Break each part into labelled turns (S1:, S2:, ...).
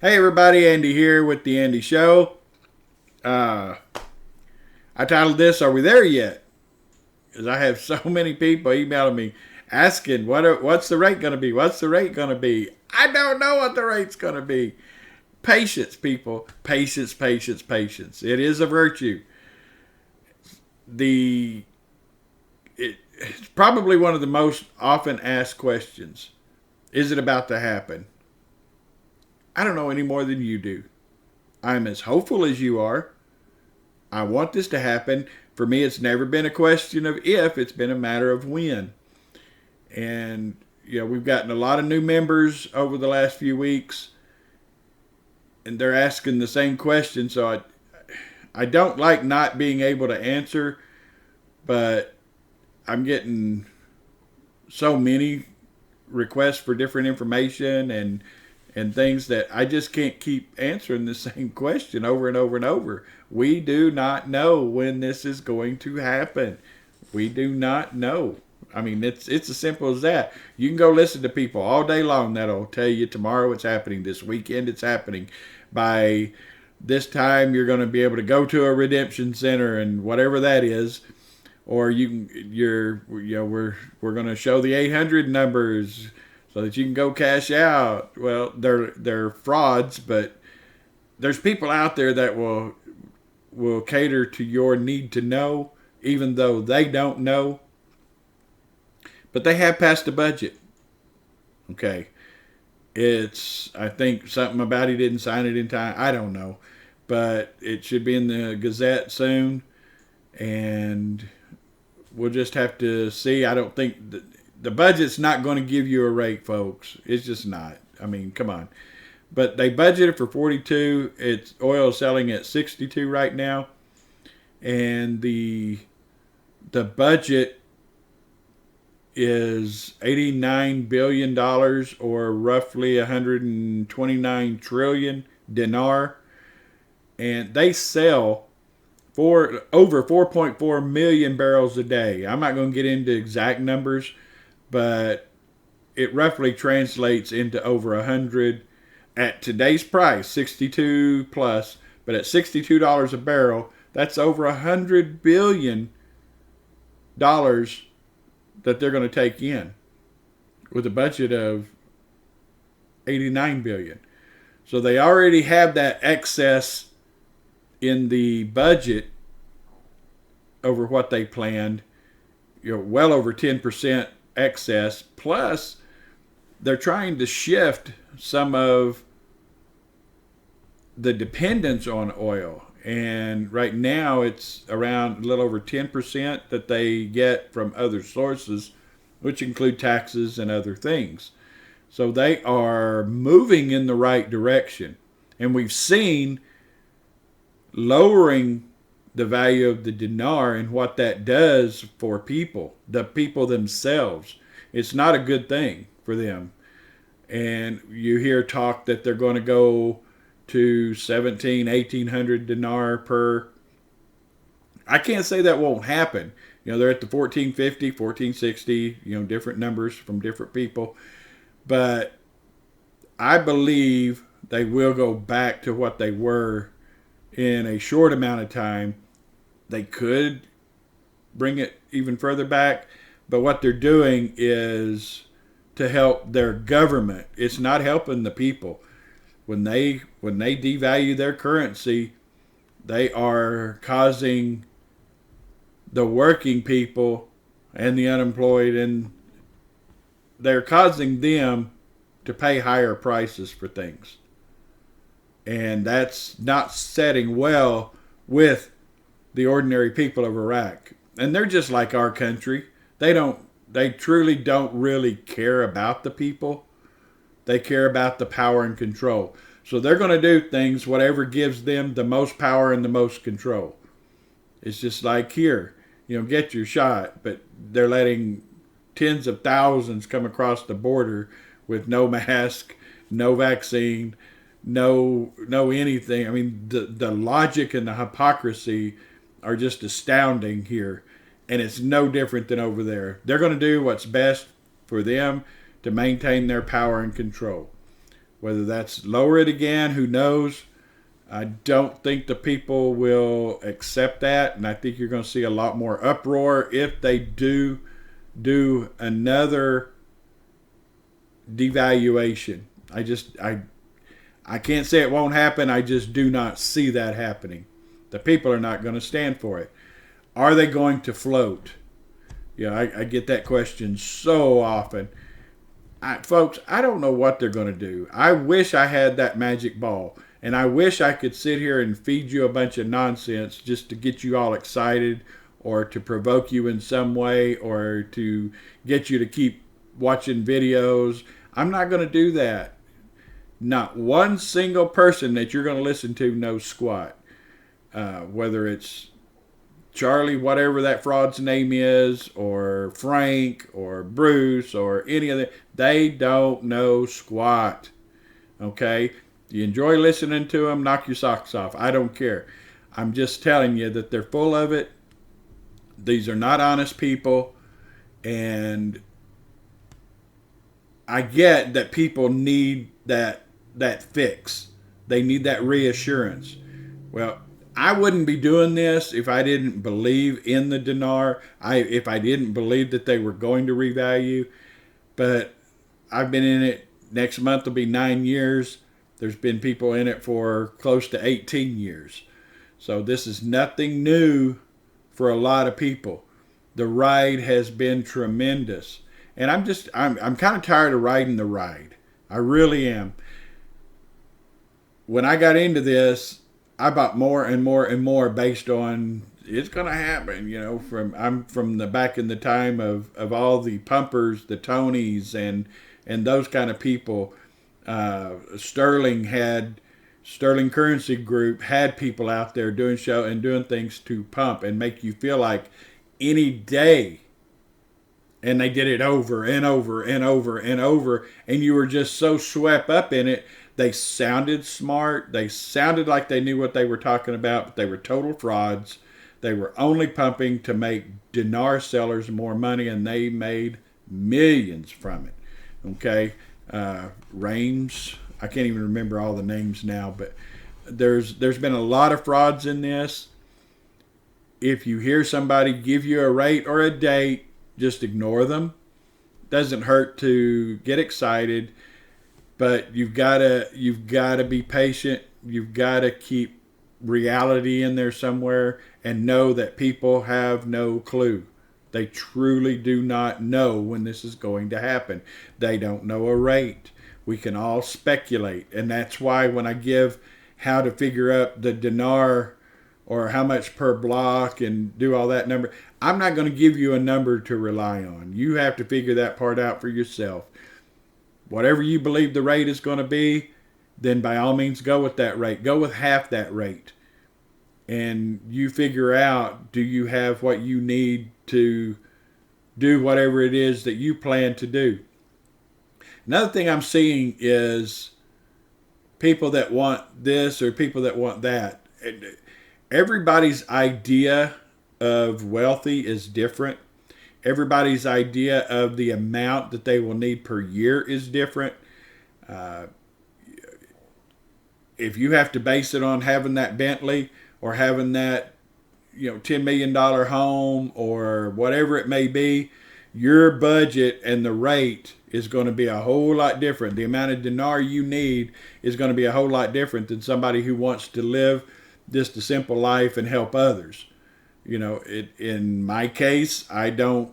S1: Hey everybody, Andy here with the Andy Show. Uh, I titled this "Are We There Yet?" Because I have so many people emailing me asking what's the rate going to be? What's the rate going to be? I don't know what the rate's going to be. Patience, people. Patience, patience, patience. It is a virtue. The it's probably one of the most often asked questions. Is it about to happen? I don't know any more than you do. I'm as hopeful as you are. I want this to happen. For me, it's never been a question of if, it's been a matter of when. And, we've gotten a lot of new members over the last few weeks, and they're asking the same question. So I don't like not being able to answer, but I'm getting so many requests for different information and things that I just can't keep answering the same question over and over and over. We do not know when this is going to happen. We do not know. I mean, it's as simple as that. You can go listen to people all day long that'll tell you tomorrow it's happening, this weekend it's happening. By this time you're going to be able to go to a redemption center and whatever that is, or we're going to show the 800 numbers so that you can go cash out. Well, they're frauds, but there's people out there that will cater to your need to know, even though they don't know. But they have passed the budget. Okay, I think something about he didn't sign it in time. I don't know, but it should be in the Gazette soon, and we'll just have to see. I don't think the budget's not going to give you a rate, folks. It's just not. I mean, come on. But they budgeted for 42. It's oil selling at 62 right now, and the budget is $89 billion, or roughly 129 trillion dinar, and they sell for over 4.4 million barrels a day. I'm not going to get into exact numbers, but it roughly translates into over 100 at today's price, 62 plus. But at $62 a barrel, that's over $100 billion that they're going to take in, with a budget of 89 billion. So they already have that excess in the budget over what they planned. Well over 10% excess. Plus, they're trying to shift some of the dependence on oil. And right now it's around a little over 10% that they get from other sources, which include taxes and other things. So they are moving in the right direction. And we've seen lowering the value of the dinar and what that does for people, the people themselves. It's not a good thing for them. And you hear talk that they're going to go to 1800 dinar per. I can't say that won't happen. They're at the 1450, 1460, different numbers from different people. But I believe they will go back to what they were in a short amount of time. They could bring it even further back, but what they're doing is to help their government. It's not helping the people. When they devalue their currency, they are causing the working people and the unemployed, and they're causing them to pay higher prices for things. And that's not setting well with the ordinary people of Iraq. And they're just like our country. They truly don't really care about the people. They care about the power and control. So they're going to do things, whatever gives them the most power and the most control. It's just like here, get your shot, but they're letting tens of thousands come across the border with no mask, no vaccine, no anything. I mean, the logic and the hypocrisy are just astounding here, and it's no different than over there. They're going to do what's best for them to maintain their power and control. Whether that's lower it again, who knows? I don't think the people will accept that, and I think you're going to see a lot more uproar if they do another devaluation. I can't say it won't happen. I just do not see that happening. The people are not going to stand for it. Are they going to float? Yeah, I get that question so often. Folks, I don't know what they're going to do. I wish I had that magic ball. And I wish I could sit here and feed you a bunch of nonsense just to get you all excited or to provoke you in some way or to get you to keep watching videos. I'm not going to do that. Not one single person that you're going to listen to knows squat. Whether it's Charlie, whatever that fraud's name is, or Frank, or Bruce, or any of that, they don't know squat. Okay? You enjoy listening to them, knock your socks off. I don't care. I'm just telling you that they're full of it. These are not honest people. And I get that people need that fix. They need that reassurance. Well, I wouldn't be doing this if I didn't believe in the dinar. If I didn't believe that they were going to revalue. But I've been in it. Next month will be 9 years. There's been people in it for close to 18 years. So this is nothing new for a lot of people. The ride has been tremendous. And I'm kind of tired of riding the ride. I really am. When I got into this, I bought more and more and more based on it's going to happen, I'm from the back in the time of all the pumpers, the Tonys and those kind of people. Sterling Currency Group had people out there doing show and doing things to pump and make you feel like any day. And they did it over and over and over and over. And you were just so swept up in it. They sounded smart. They sounded like they knew what they were talking about, but they were total frauds. They were only pumping to make dinar sellers more money, and they made millions from it. Okay? Rames, I can't even remember all the names now, but there's been a lot of frauds in this. If you hear somebody give you a rate or a date, just ignore them. Doesn't hurt to get excited, but you've got to be patient. You've got to keep reality in there somewhere and know that people have no clue. They truly do not know when this is going to happen. They don't know a rate. We can all speculate. And that's why when I give how to figure out the dinar or how much per block and do all that number, I'm not going to give you a number to rely on. You have to figure that part out for yourself. Whatever you believe the rate is going to be, then by all means go with that rate. Go with half that rate. And you figure out, do you have what you need to do whatever it is that you plan to do? Another thing I'm seeing is people that want this or people that want that. Everybody's idea of wealthy is different. Everybody's idea of the amount that they will need per year is different. If you have to base it on having that Bentley or having that $10 million home or whatever it may be, your budget and the rate is going to be a whole lot different. The amount of dinar you need is going to be a whole lot different than somebody who wants to live just a simple life and help others. In my case, I'll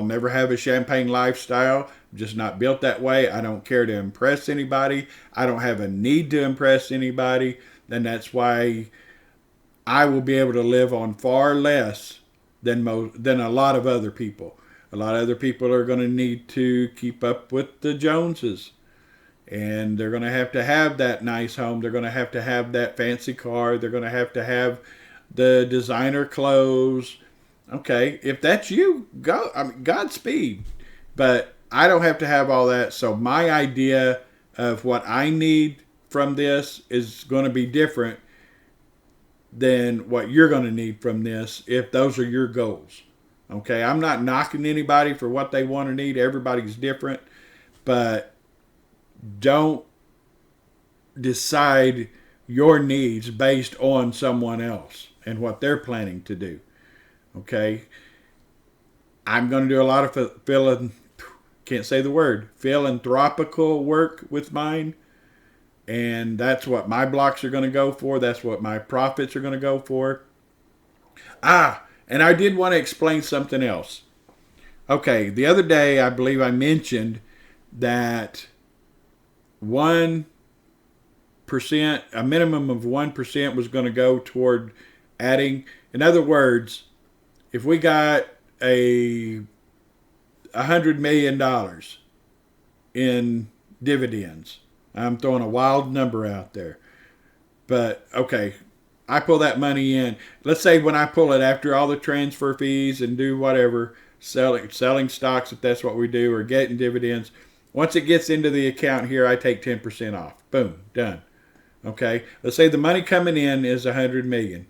S1: never have a champagne lifestyle. I'm just not built that way. I don't care to impress anybody. I don't have a need to impress anybody. And that's why I will be able to live on far less than a lot of other people. A lot of other people are going to need to keep up with the Joneses. And they're going to have that nice home. They're going to have that fancy car. They're going to have the designer clothes. Okay, if that's you, go. Godspeed. But I don't have to have all that. So my idea of what I need from this is going to be different than what you're going to need from this if those are your goals. Okay, I'm not knocking anybody for what they want or need. Everybody's different. But don't decide your needs based on someone else and what they're planning to do. Okay? I'm going to do a lot of can't say the word, philanthropical work with mine. And that's what my blocks are going to go for. That's what my profits are going to go for. And I did want to explain something else. Okay, the other day I believe I mentioned that 1%, a minimum of 1% was going to go toward adding. In other words, if we got $100 million in dividends, I'm throwing a wild number out there. But, okay, I pull that money in. Let's say when I pull it after all the transfer fees and do whatever, selling stocks if that's what we do, or getting dividends. Once it gets into the account here, I take 10% off. Boom, done. Okay, let's say the money coming in is $100 million.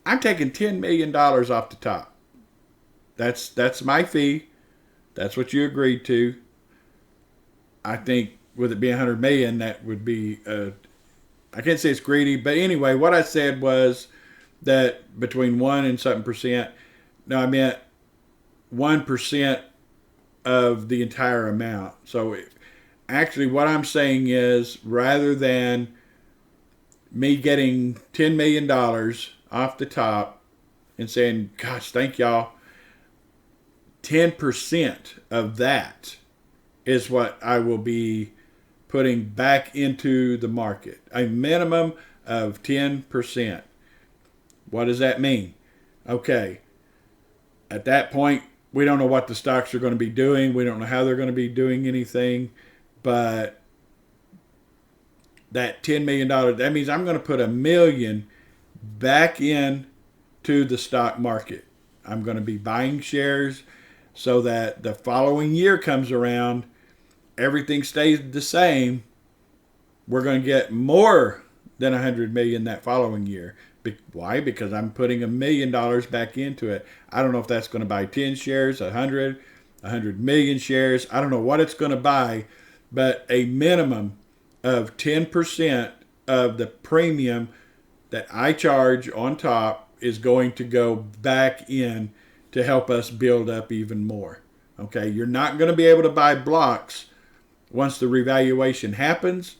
S1: I'm taking $10 million off the top. That's my fee. That's what you agreed to. I think with it being $100 million, that would be, I can't say it's greedy, but anyway, what I said was that between 1 and something percent, no, I meant 1% of the entire amount. So actually what I'm saying is, rather than me getting $10 million off the top and saying, gosh, thank y'all, 10% of that is what I will be putting back into the market. A minimum of 10%. What does that mean? Okay. At that point, we don't know what the stocks are going to be doing. We don't know how they're going to be doing anything. But that $10 million, that means I'm going to put $1 million back in to the stock market. I'm going to be buying shares so that the following year comes around, everything stays the same. We're going to get more than $100 million that following year. Why? Because I'm putting $1 million back into it. I don't know if that's going to buy 10 shares, 100 million shares. I don't know what it's going to buy, but a minimum of 10% of the premium that I charge on top is going to go back in to help us build up even more. Okay, you're not going to be able to buy blocks once the revaluation happens,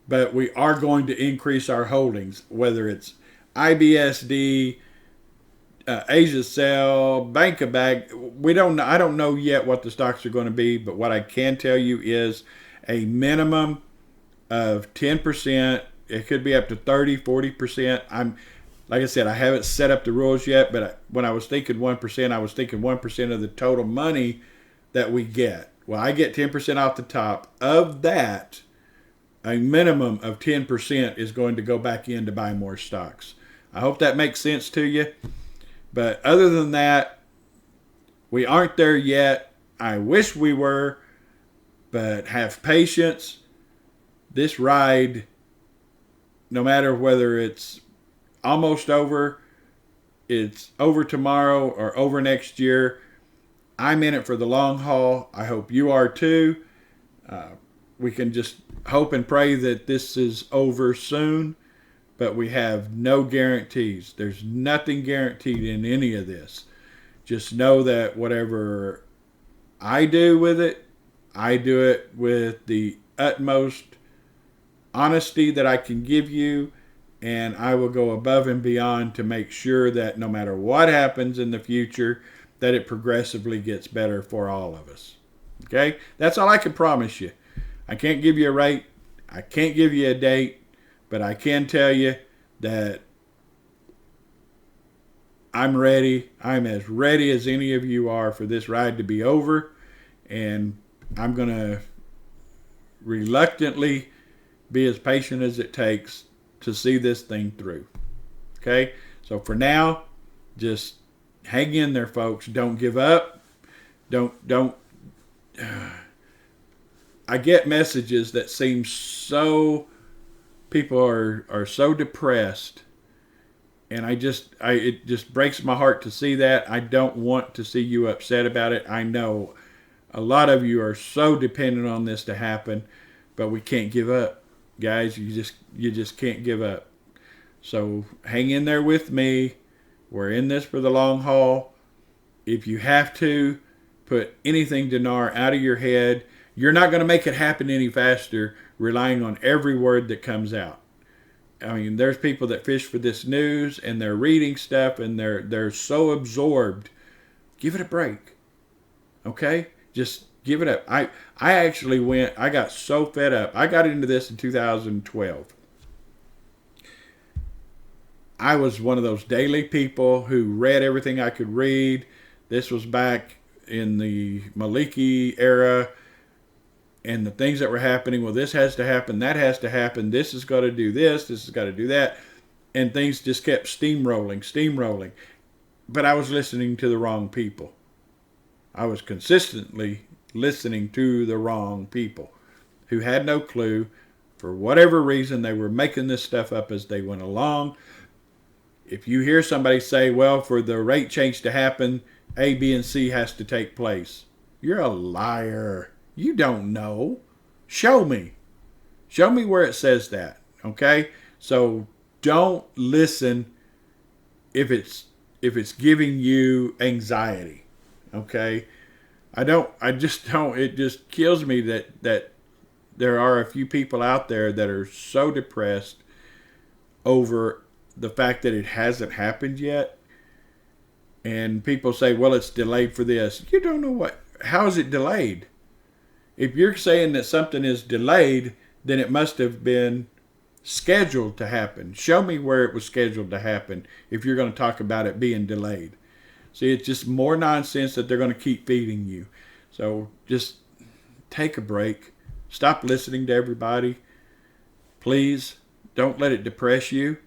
S1: but we are going to increase our holdings, whether it's IBSD, Asia Cell, Bank of Bag. I don't know yet what the stocks are going to be, but what I can tell you is a minimum of 10%. It could be up to 30, 40%. Like I said, I haven't set up the rules yet, but when I was thinking 1%, I was thinking 1% of the total money that we get. Well, I get 10% off the top. Of that, a minimum of 10% is going to go back in to buy more stocks. I hope that makes sense to you. But other than that, we aren't there yet. I wish we were, but have patience. This ride, no matter whether it's almost over, it's over tomorrow, or over next year, I'm in it for the long haul. I hope you are too. We can just hope and pray that this is over soon, but we have no guarantees. There's nothing guaranteed in any of this. Just know that whatever I do with it, I do it with the utmost honesty that I can give you, and I will go above and beyond to make sure that no matter what happens in the future, that it progressively gets better for all of us. Okay? That's all I can promise you. I can't give you a rate. I can't give you a date, but I can tell you that I'm ready. I'm as ready as any of you are for this ride to be over, and I'm going to reluctantly be as patient as it takes to see this thing through. Okay? So for now, just hang in there, folks. Don't give up. Don't I get messages that seem so, people are so depressed, and it just breaks my heart to see that. I don't want to see you upset about it. I know a lot of you are so dependent on this to happen, but we can't give up. guys, you just can't give up. So hang in there with me. We're in this for the long haul. If you have to put anything dinar out of your head, you're not going to make it happen any faster relying on every word that comes out. I mean, there's people that fish for this news and they're reading stuff and they're so absorbed. Give it a break. Okay? Just give it up. I actually I got so fed up. I got into this in 2012. I was one of those daily people who read everything I could read. This was back in the Maliki era, and the things that were happening. Well, this has to happen, that has to happen, this has got to do this has got to do that. And things just kept steamrolling. But I was listening to the wrong people. I was consistently listening to the wrong people who had no clue. For whatever reason, they were making this stuff up as they went along. If you hear somebody say, well, for the rate change to happen, A, B, and C has to take place, you're a liar. You don't know. Show me. Show me where it says that. Okay? So don't listen if it's giving you anxiety. Okay? I just don't. It just kills me that there are a few people out there that are so depressed over the fact that it hasn't happened yet. And people say, well, it's delayed for this. You don't know how is it delayed? If you're saying that something is delayed, then it must have been scheduled to happen. Show me where it was scheduled to happen if you're going to talk about it being delayed. See, it's just more nonsense that they're going to keep feeding you. So just take a break. Stop listening to everybody. Please don't let it depress you.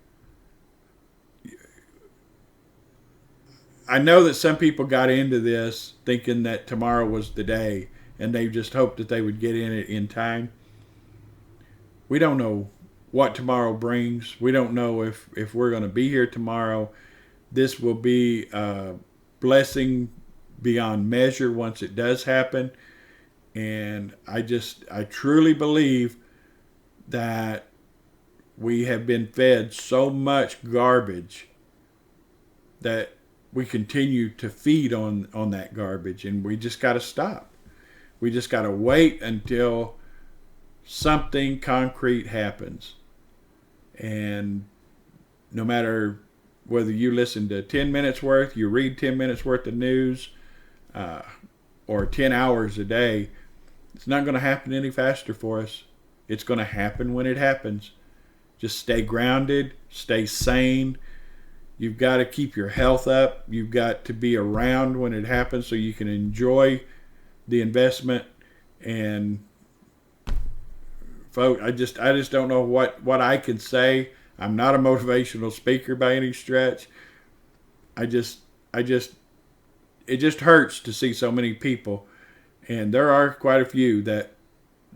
S1: I know that some people got into this thinking that tomorrow was the day, and they just hoped that they would get in it in time. We don't know what tomorrow brings. We don't know if we're going to be here tomorrow. This will be a blessing beyond measure once it does happen. And I truly believe that we have been fed so much garbage that we continue to feed on that garbage, and we just got to stop. We just got to wait until something concrete happens. And no matter whether you listen to 10 minutes worth, you read 10 minutes worth of news, or 10 hours a day, it's not going to happen any faster for us. It's going to happen when it happens. Just stay grounded, stay sane. You've got to keep your health up. You've got to be around when it happens so you can enjoy the investment. And folks, I just don't know what I can say. I'm not a motivational speaker by any stretch. It just hurts to see so many people, and there are quite a few that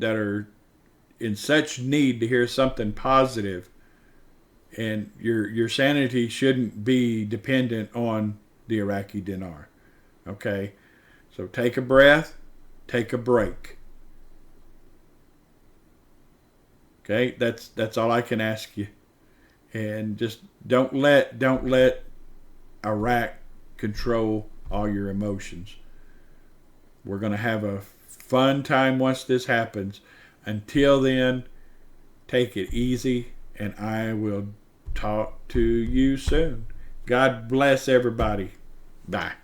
S1: are in such need to hear something positive. And your sanity shouldn't be dependent on the Iraqi dinar. Okay? So take a breath, take a break. Okay? That's all I can ask you. And just don't let Iraq control all your emotions. We're going to have a fun time once this happens. Until then, take it easy, and I will talk to you soon. God bless everybody. Bye.